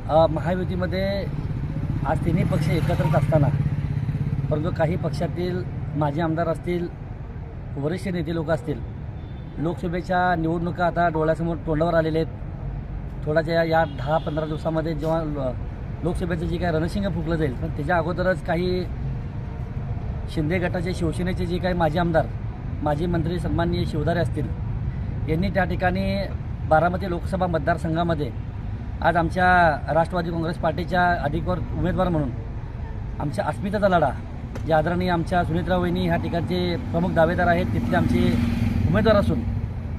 महायुतीमध्ये आज तिन्ही पक्ष एकत्रच असताना परंतु काही पक्षातील माजी आमदार असतील, वरिष्ठ नेते लोक असतील, लोकसभेच्या निवडणुका आता डोळ्यासमोर तोंडावर आलेले आहेत। थोड्याच्या या 10-15 दिवसामध्ये जेव्हा लोकसभेचं जे काही रणशिंग फुकलं जाईल, पण त्याच्या अगोदरच काही शिंदे गटाचे, शिवसेनेचे जे काही माजी आमदार, माजी मंत्री सन्माननीय शिवधारे असतील, यांनी त्या ठिकाणी बारामती लोकसभा मतदारसंघामध्ये आज आमच्या राष्ट्रवादी काँग्रेस पार्टीच्या अधिकृत उमेदवार म्हणून आमच्या अस्मितेचा लढा, जे आदरणीय आमच्या सुनीत्रा वहिनी ह्या ठिकाणचे प्रमुख दावेदार आहेत, तिथले आमचे उमेदवार असून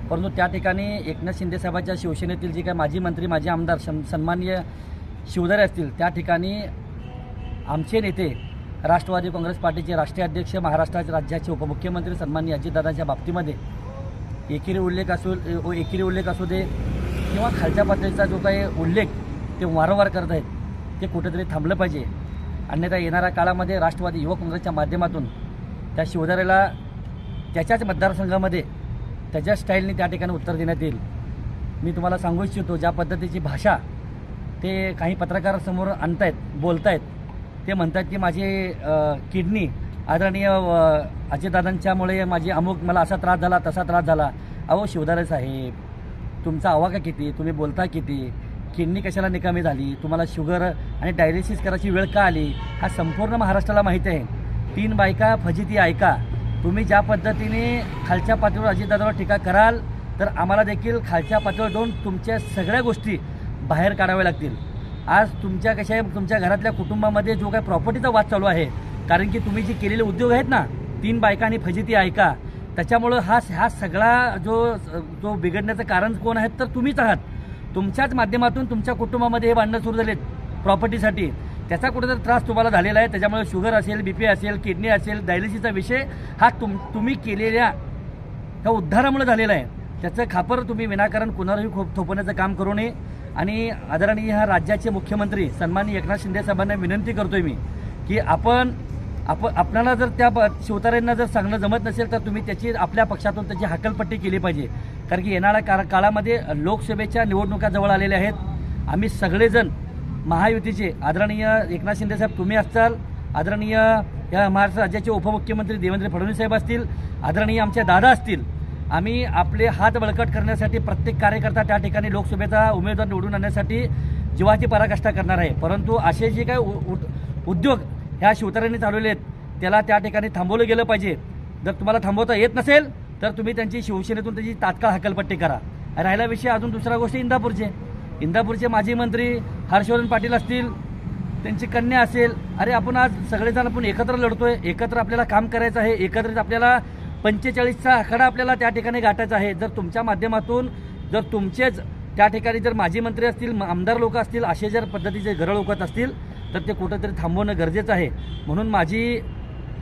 परंतु त्या ठिकाणी एकनाथ शिंदे साहेबांच्या शिवसेनेतील जे काही माजी मंत्री, माजी आमदार सन्माननीय शिवधारे असतील, त्या ठिकाणी आमचे नेते राष्ट्रवादी काँग्रेस पार्टीचे राष्ट्रीय अध्यक्ष, महाराष्ट्राचे राज्याचे उपमुख्यमंत्री सन्माननीय अजितदादांच्या बाबतीमध्ये एकेरी उल्लेख असू दे किंवा खालच्या पातळीचा जो काही उल्लेख ते वारंवार करत आहेत, ते कुठेतरी थांबलं पाहिजे। अन्यथा येणाऱ्या काळामध्ये राष्ट्रवादी युवक काँग्रेसच्या माध्यमातून त्या शिवधारेला त्याच्याच मतदारसंघामध्ये त्याच्या स्टाईलने त्या ठिकाणी उत्तर देण्यात येईल। मी तुम्हाला सांगू इच्छितो, ज्या पद्धतीची भाषा ते काही पत्रकारांसमोर आणतायत, बोलतायत, ते म्हणतात की माझी किडनी आदरणीय अजितदादांच्यामुळे माझी मला असा त्रास झाला, तसा त्रास झाला। अहो शिवधारे साहेब, तुमचा आवाका किती, तुम्ही बोलता किती, किडनी कशाला निकामी झाली, तुम्हाला शुगर आणि डायलिसिस करायची वेळ का आली, हा संपूर्ण महाराष्ट्राला माहिती आहे। 3 बायका फजिती ऐका। तुम्ही ज्या पद्धतीने खालच्या पातळीवर अजितदादावर टीका कराल, तर आम्हाला देखील खालच्या पातळीवर जाऊन तुमच्या सगळ्या गोष्टी बाहेर काढाव्या लागतील। आज तुमच्या घरातल्या कुटुंबामध्ये जो काही प्रॉपर्टीचा वाद चालू आहे, कारण की तुम्ही जे केलेले उद्योग आहेत ना, 3 बायका आणि फजिती ऐका, त्याच्यामुळं हा सगळा जो बिघडण्याचं कारण कोण आहेत, तर तुम्हीच आहात। तुमच्याच माध्यमातून तुमच्या कुटुंबामध्ये हे भांडणं सुरू झालेत प्रॉपर्टीसाठी, त्याचा कुठेतरी त्रास तुम्हाला झालेला आहे। त्याच्यामुळे शुगर असेल, BP असेल, किडनी असेल, डायलिसिसचा विषय हा तुम्ही केलेल्या ह्या उद्धारामुळे झालेला आहे। त्याचं खापर तुम्ही विनाकारण कुणालाही थोपवण्याचं काम करू नये। आणि आदरणीय ह्या राज्याचे मुख्यमंत्री सन्माननीय एकनाथ शिंदे साहेबांना विनंती करतोय मी की आपल्याला जर त्या शिवधारेंना जर सांगणं जमत नसेल, तर तुम्ही त्याची आपल्या पक्षातून त्याची हकलपट्टी केली पाहिजे। कारण की येणाऱ्या काळामध्ये लोकसभेच्या निवडणुका जवळ आलेल्या आहेत। आम्ही सगळेजण महायुतीचे, आदरणीय एकनाथ शिंदे साहेब तुम्ही असाल, आदरणीय या महाराष्ट्र राज्याचे उपमुख्यमंत्री देवेंद्र फडणवीस साहेब असतील, आदरणीय आमचे दादा असतील, आम्ही आपले हात बळकट करण्यासाठी प्रत्येक कार्यकर्ता त्या ठिकाणी लोकसभेचा उमेदवार निवडून आणण्यासाठी जीवाची पराकाष्ठा करणार आहे। परंतु असे जे काही उद्योग ह्या शिवधारेंनी चालवले आहेत, त्याला त्या ठिकाणी थांबवलं गेलं पाहिजे। जर तुम्हाला थांबवता येत नसेल, तर तुम्ही त्यांची शिवसेनेतून त्याची तात्काळ हकलपट्टी करा। राहिला विषय अजून दुसरा गोष्ट इंदापूरचे माजी मंत्री हर्षवर्धन पाटील असतील, त्यांची कन्या असेल, अरे आपण आज सगळेजण आपण एकत्र लढतोय, एकत्र आपल्याला काम करायचं आहे, एकत्रित आपल्याला 45चा आकडा आपल्याला त्या ठिकाणी गाठायचा आहे। जर तुमच्या माध्यमातून जर तुमचेच त्या ठिकाणी जर माजी मंत्री असतील, आमदार लोक असतील, असे जर पद्धतीचे घरं लोकत असतील, तर ते कुठंतरी थांबवणं गरजेचं आहे। म्हणून माझी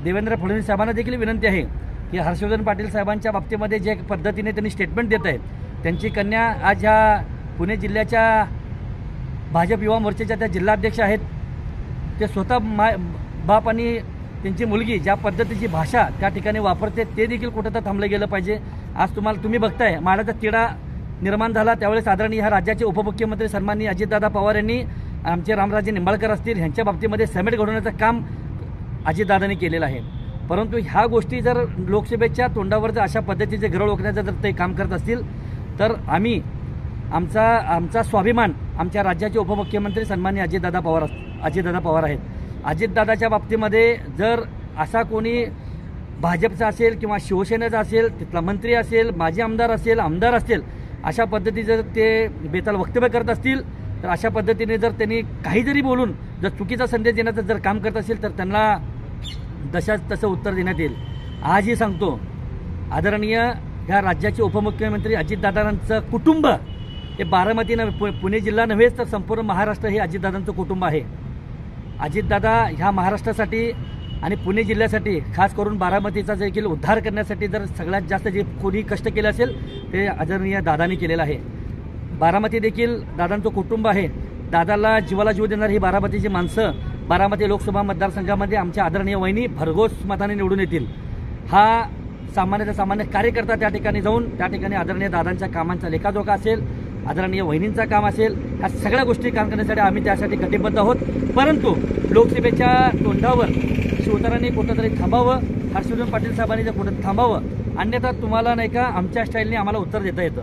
देवेंद्र फडणवीस साहेबांना देखील विनंती आहे की हर्षवर्धन पाटील साहेबांच्या बाबतीमध्ये जे पद्धतीने त्यांनी स्टेटमेंट देत आहेत, त्यांची कन्या आज ह्या पुणे जिल्ह्याच्या भाजप युवा मोर्चाच्या त्या जिल्हाध्यक्ष आहेत, ते स्वतः बाप आणि त्यांची मुलगी ज्या पद्धतीची भाषा त्या ठिकाणी वापरते, ते देखील कुठं थांबलं गेलं पाहिजे। आज तुम्ही बघताय माडाचा तिढा निर्माण झाला, त्यावेळेस आदरणीय ह्या राज्याचे उपमुख्यमंत्री सन्माननीय अजितदादा पवार यांनी, आमचे रामराजे निंबाळकर असतील, ह्यांच्या बाबतीमध्ये समेट घडवण्याचं काम अजितदादांनी केलेलं आहे। परंतु ह्या गोष्टी जर लोकसभेच्या तोंडावर जर अशा पद्धतीचे घरं ओळखण्याचं जर ते काम करत असतील, तर आम्ही आमचा स्वाभिमान आमच्या राज्याचे उपमुख्यमंत्री सन्माननीय अजितदादा पवार आहेत। अजितदादाच्या बाबतीमध्ये जर असा कोणी भाजपचा असेल किंवा शिवसेनेचा असेल, तिथला मंत्री असेल, माजी आमदार असतील, अशा पद्धतीचे जर ते बेताल वक्तव्य करत असतील, तर अशा पद्धतीने जर त्यांनी काही जरी बोलून जर चुकीचा संदेश देण्याचं जर काम करत असेल, तर त्यांना तसं उत्तर देण्यात येईल। आजही सांगतो, आदरणीय ह्या राज्याचे उपमुख्यमंत्री अजितदादांचं कुटुंब हे बारामती पुणे जिल्हा नव्हेच, तर संपूर्ण महाराष्ट्र हे अजितदादांचं कुटुंब आहे। अजितदादा ह्या महाराष्ट्रासाठी आणि पुणे जिल्ह्यासाठी, खास करून बारामतीचा देखील उद्धार करण्यासाठी जर सगळ्यात जास्त जे कोणी कष्ट केले असेल, ते आदरणीय दादांनी केलेलं आहे। बारामती देखील दादांचं कुटुंब आहे। दादाला जीवाला जीव देणारी ही बारामतीची माणसं बारामती लोकसभा मतदारसंघामध्ये आमच्या आदरणीय वहिनी भरघोस मताने निवडून येतील। हा सामान्य कार्यकर्ता त्या ठिकाणी जाऊन त्या ठिकाणी आदरणीय दादांच्या कामांचा लेखाजोखा असेल, आदरणीय वहिनींचं काम असेल, ह्या सगळ्या गोष्टी काम करण्यासाठी आम्ही त्यासाठी कटिबद्ध आहोत. परंतु लोकसभेच्या तोंडावर शिवतारांनी कुठंतरी थांबावं, हर्षवर्धन पाटील साहेबांनी जर कुठं थांबावं, अन्यथा तुम्हाला नाही का आमच्या स्टाईलने आम्हाला उत्तर देता येतं.